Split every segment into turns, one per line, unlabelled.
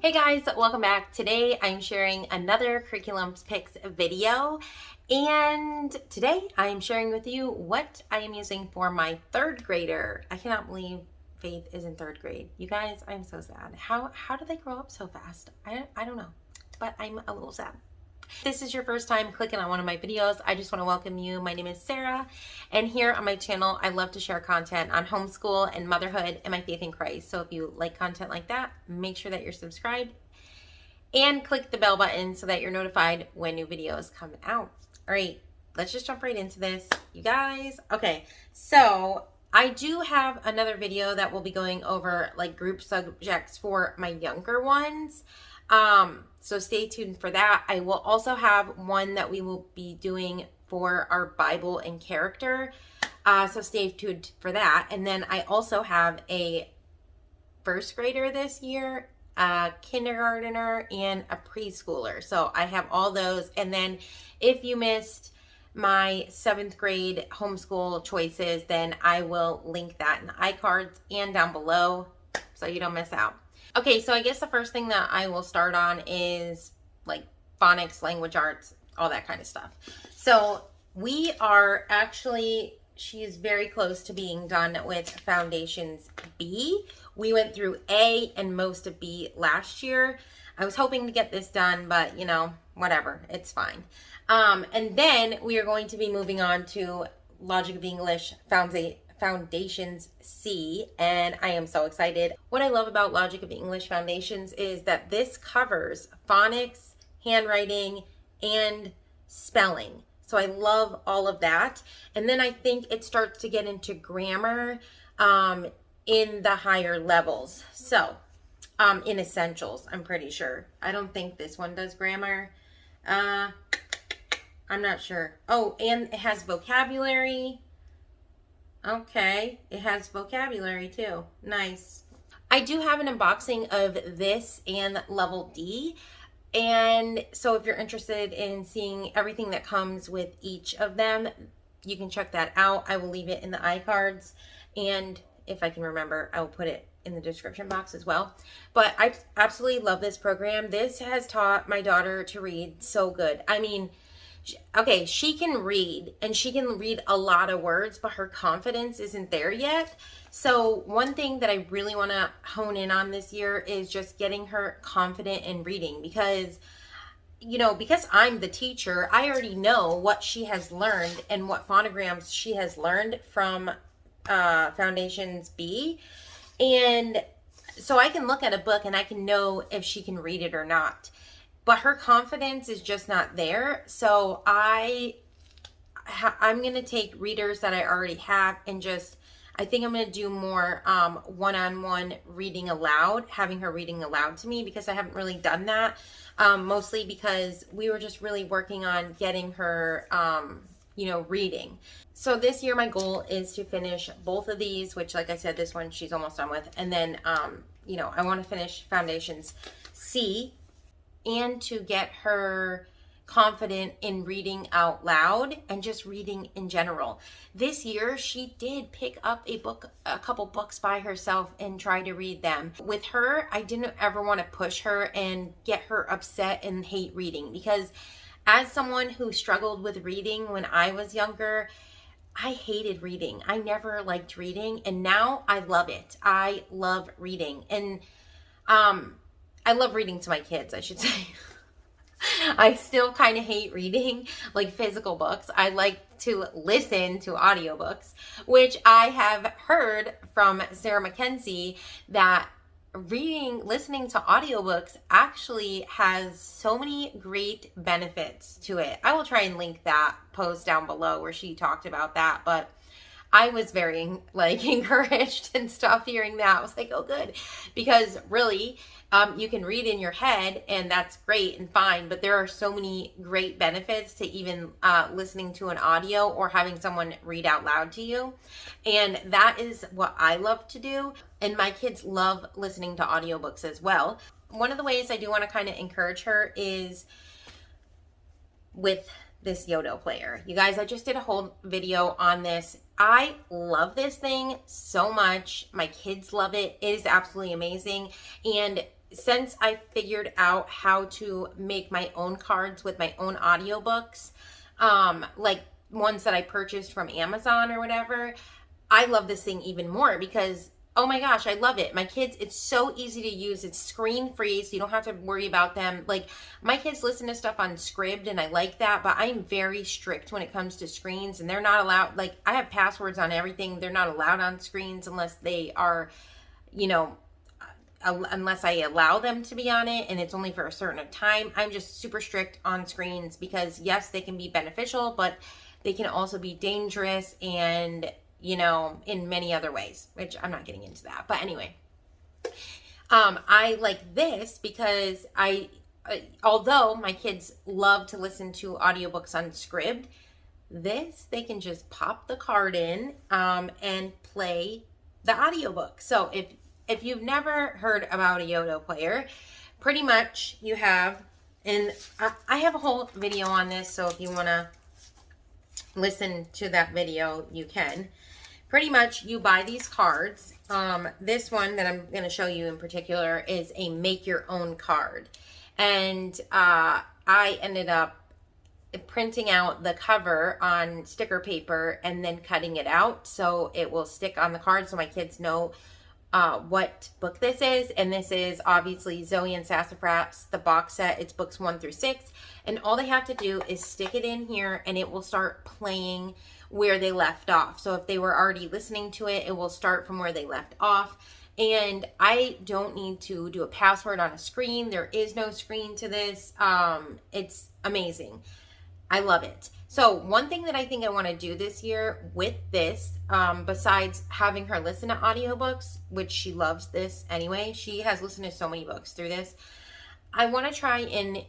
Hey guys, welcome back. Today I'm sharing another Curriculums Picks video, and today I am sharing with you what I am using for my third grader. I cannot believe Faith is in third grade. You guys, I'm so sad. How do they grow up so fast? I don't know, but I'm a little sad. If this is your first time clicking on one of my videos, I just want to welcome you. My name is Sarah, and here on my channel, I love to share content on homeschool and motherhood and my faith in Christ. So if you like content like that, make sure that you're subscribed and click the bell button so that you're notified when new videos come out. All right, let's just jump right into this, you guys. Okay, so I do have another video that will be going over like group subjects for my younger ones. So stay tuned for that. I will also have one that we will be doing for our Bible and character. So stay tuned for that. And then I also have a first grader this year, a kindergartner, and a preschooler. So I have all those. And then if you missed my 7th grade homeschool choices, then I will link that in the iCards and down below so you don't miss out. Okay, so I guess the first thing that I will start on is like phonics, language arts, all that kind of stuff. So we are actually, she is very close to being done with Foundations B. We went through A and most of B last year. I was hoping to get this done, but you know, whatever, it's fine. And then we are going to be moving on to Logic of English Foundations C, and I am so excited. What I love about Logic of English Foundations is that this covers phonics, handwriting, and spelling. So I love all of that. And then I think it starts to get into grammar in the higher levels. So in essentials, I'm pretty sure. I don't think this one does grammar. I'm not sure. Oh, and it has vocabulary. Okay, it has vocabulary too. Nice. I do have an unboxing of this and level D. And so if you're interested in seeing everything that comes with each of them, you can check that out. I will leave it in the iCards. And if I can remember, I will put it in the description box as well. But I absolutely love this program. This has taught my daughter to read so good. I mean, okay, she can read and she can read a lot of words, but her confidence isn't there yet. So one thing that I really want to hone in on this year is just getting her confident in reading, because, you know, because I'm the teacher, I already know what she has learned and what phonograms she has learned from Foundations B. And so I can look at a book and I can know if she can read it or not. But her confidence is just not there. So I'm going to take readers that I already have and just, I think I'm going to do more one-on-one reading aloud, having her reading aloud to me, because I haven't really done that. Mostly because we were just really working on getting her, you know, reading. So this year my goal is to finish both of these, which like I said, this one she's almost done with. And then, you know, I want to finish Foundations C, and to get her confident in reading out loud and just reading in general. This year, she did pick up a couple books by herself and try to read them. With her, I didn't ever want to push her and get her upset and hate reading, because as someone who struggled with reading when I was younger, I hated reading. I never liked reading, and now I love it. I love reading. And I love reading to my kids, I should say. I still kind of hate reading like physical books. I like to listen to audiobooks, which I have heard from Sarah Mackenzie that listening to audiobooks actually has so many great benefits to it. I will try and link that post down below where she talked about that, but I was very like encouraged and stuff hearing that. I was like, oh good, because really you can read in your head and that's great and fine, but there are so many great benefits to even listening to an audio or having someone read out loud to you. And that is what I love to do. And my kids love listening to audiobooks as well. One of the ways I do want to kind of encourage her is with this Yodo player. You guys, I just did a whole video on this. I love this thing so much. My kids love it. It is absolutely amazing. And since I figured out how to make my own cards with my own audiobooks, like ones that I purchased from Amazon or whatever, I love this thing even more because, oh my gosh, I love it. My kids, it's so easy to use. It's screen free, so you don't have to worry about them. Like, my kids listen to stuff on Scribd, and I like that, but I'm very strict when it comes to screens, and they're not allowed, like, I have passwords on everything. They're not allowed on screens unless they are, you know, unless I allow them to be on it, and it's only for a certain time. I'm just super strict on screens because, yes, they can be beneficial, but they can also be dangerous and, you know, in many other ways, which I'm not getting into that. But anyway, I like this because although my kids love to listen to audiobooks on Scribd, this, they can just pop the card in and play the audiobook. So if you've never heard about a Yodo player, pretty much you have, and I have a whole video on this, so if you want to listen to that video, you can. Pretty much you buy these cards. This one that I'm going to show you in particular is a make your own card. And I ended up printing out the cover on sticker paper and then cutting it out so it will stick on the card so my kids know what book this is. And this is obviously Zoe and Sassafras, the box set. It's books 1 through 6. And all they have to do is stick it in here and it will start playing where they left off. So if they were already listening to it, it will start from where they left off. And I don't need to do a password on a screen. There is no screen to this. It's amazing. I love it. So one thing that I think I want to do this year with this, besides having her listen to audiobooks, which she loves this anyway, she has listened to so many books through this. I want to try and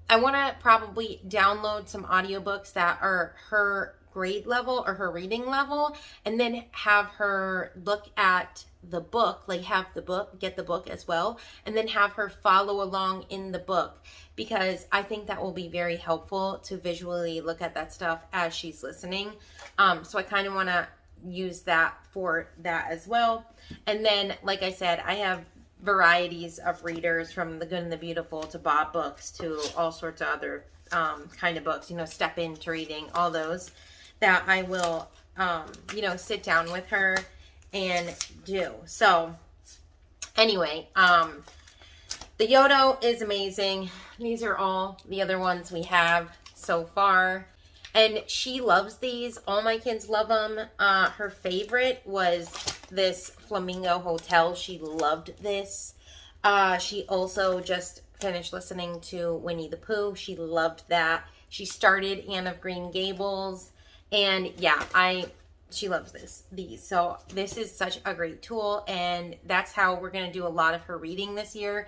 I want to probably download some audiobooks that are her grade level or her reading level, and then have her look at the book, like have the book, get the book as well, and then have her follow along in the book, because I think that will be very helpful to visually look at that stuff as she's listening. So I kind of want to use that for that as well. And then, like I said, I have varieties of readers, from The Good and the Beautiful to Bob books to all sorts of other kind of books, you know, step into reading, all those that I will, you know, sit down with her and do. So anyway, the Yodo is amazing. These are all the other ones we have so far. And she loves these. All my kids love them. Her favorite was this Flamingo Hotel. She loved this. She also just finished listening to Winnie the Pooh. She loved that. She started Anne of Green Gables. And yeah, she loves these. So this is such a great tool. And that's how we're going to do a lot of her reading this year.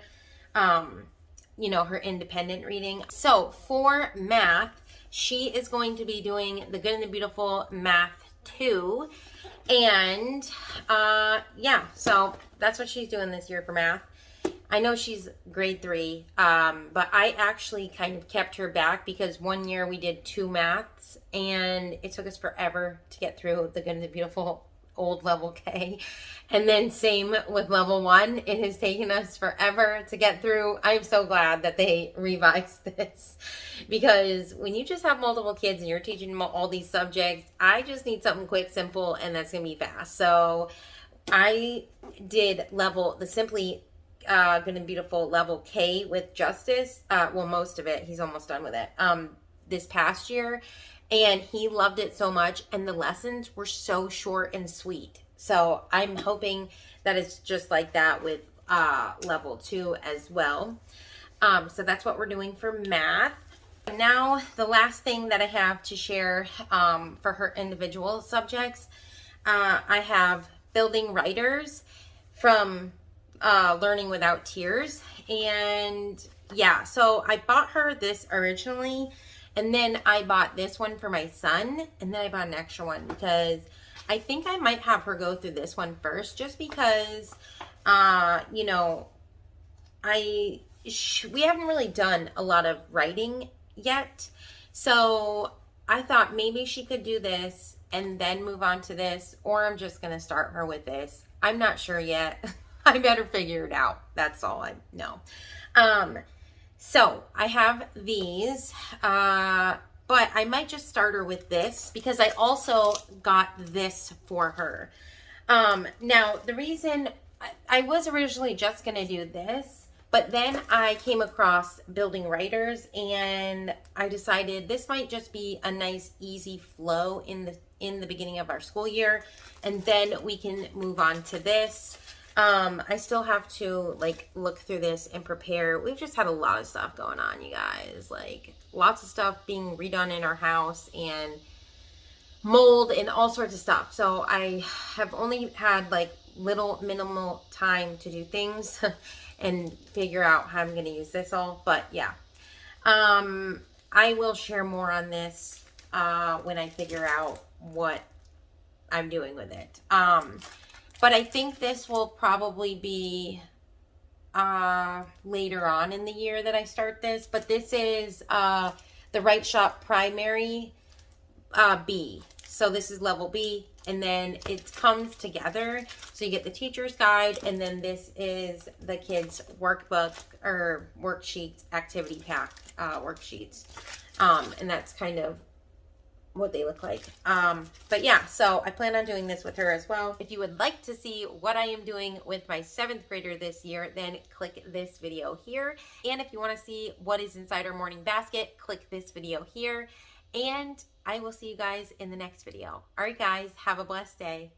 You know, her independent reading. So for math, she is going to be doing The Good and the Beautiful Math 2. And yeah, so that's what she's doing this year for math. I know she's grade 3, but I actually kind of kept her back because one year we did 2 maths and it took us forever to get through The Good and the Beautiful old level K. And then same with level 1. It has taken us forever to get through. I'm so glad that they revised this, because when you just have multiple kids and you're teaching them all these subjects, I just need something quick, simple, and that's going to be fast. So I did the Simply Good and Beautiful level K with Justice. Well, most of it. He's almost done with it. This past year. And he loved it so much. And the lessons were so short and sweet. So I'm hoping that it's just like that with level 2 as well. So that's what we're doing for math. Now, the last thing that I have to share for her individual subjects, I have Building Writers from Learning Without Tears. And yeah, so I bought her this originally, and then I bought this one for my son, and then I bought an extra one because I think I might have her go through this one first, just because, you know, we haven't really done a lot of writing yet. So I thought maybe she could do this and then move on to this, or I'm just going to start her with this. I'm not sure yet. I better figure it out. That's all I know. So I have these, but I might just start her with this because I also got this for her. Now the reason I was originally just going to do this, but then I came across Building Writers and I decided this might just be a nice easy flow in the beginning of our school year, and then we can move on to this. I still have to like look through this and prepare. We've just had a lot of stuff going on, you guys, like lots of stuff being redone in our house and mold and all sorts of stuff. So I have only had like minimal time to do things and figure out how I'm going to use this all. But yeah, I will share more on this when I figure out what I'm doing with it. But I think this will probably be later on in the year that I start this. But this is the Right Shop Primary B. So this is level B, and then it comes together. So you get the teacher's guide, and then this is the kids' workbook or worksheets, activity pack worksheets. And that's kind of what they look like. But yeah, so I plan on doing this with her as well. If you would like to see what I am doing with my 7th grader this year, then click this video here. And if you want to see what is inside our morning basket, click this video here. And I will see you guys in the next video. All right, guys, have a blessed day.